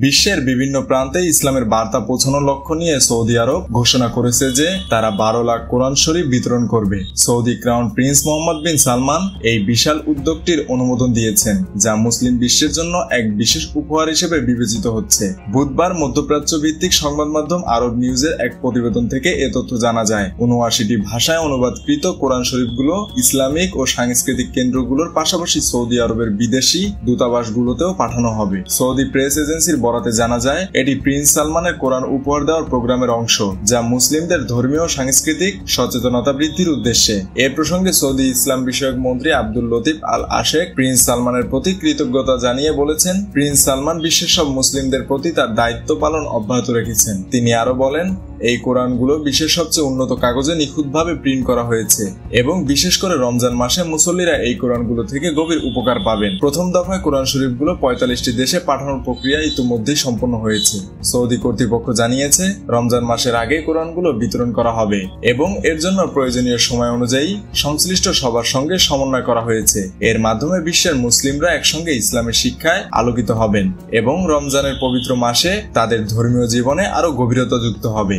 বিশ্বের বিভিন্ন প্রান্তে ইসলামের বার্তা পৌঁছানোর লক্ষ্য নিয়ে সৌদি আরব ঘোষণা করেছে যে তারা 12 লাখ কোরআন শরীফ বিতরণ করবে। সৌদি ক্রাউন প্রিন্স মোহাম্মদ বিন সালমান এই বিশাল উদ্যোগটির অনুমোদন দিয়েছেন, যা মুসলিম বিশ্বের জন্য এক বিশেষ উপহার হিসেবে বিবেচিত হচ্ছে। বুধবার মধ্যপ্রাচ্য ভিত্তিক সংবাদ মাধ্যম আরব নিউজের এক প্রতিবেদন থেকে এ তথ্য জানা যায়। 79টি ভাষায় অনুবাদকৃত কোরআন শরীফগুলো ইসলামিক ও সাংস্কৃতিক কেন্দ্রগুলোর পাশাপাশি সৌদি আরবের বিদেশি দূতাবাসগুলোতেও পাঠানো হবে। সৌদি প্রেস এজেন্সির বরাতে জানা যায়, এটি প্রিন্স সালমানের কোরআন উপহার দেওয়ার প্রোগ্রামের অংশ, যা মুসলিমদের ধর্মীয় ও সাংস্কৃতিক সচেতনতা বৃদ্ধির উদ্দেশ্যে। এ প্রসঙ্গে সৌদি ইসলাম বিষয়ক মন্ত্রী আব্দুল লতিফ আল আশেক প্রিন্স সালমানের প্রতি কৃতজ্ঞতা জানিয়ে বলেছেন, প্রিন্স সালমান বিশ্বের সব মুসলিমদের প্রতি তার দায়িত্ব পালন অব্যাহত রেখেছেন। তিনি আরো বলেন, এই কোরআনগুলো বিশ্বের সবচেয়ে উন্নত কাগজে নিখুঁতভাবে প্রিন্ট করা হয়েছে এবং বিশেষ করে রমজান মাসে মুসল্লিরা এই কোরআনগুলো থেকে গভীর উপকার পাবেন। প্রথম দফায় কোরআন শরীফগুলো 45টি দেশে পাঠানোর প্রক্রিয়া ইতিমধ্যেই সম্পন্ন হয়েছে। সৌদি কর্তৃপক্ষ জানিয়েছে, রমজান মাসের আগে কোরআনগুলো বিতরণ করা হবে এবং এর জন্য প্রয়োজনীয় সময় অনুযায়ী সংশ্লিষ্ট সবার সঙ্গে সমন্বয় করা হয়েছে। এর মাধ্যমে বিশ্বের মুসলিমরা একসঙ্গে ইসলামের শিক্ষায় আলোকিত হবেন এবং রমজানের পবিত্র মাসে তাদের ধর্মীয় জীবনে আরো গভীরতা যুক্ত হবে।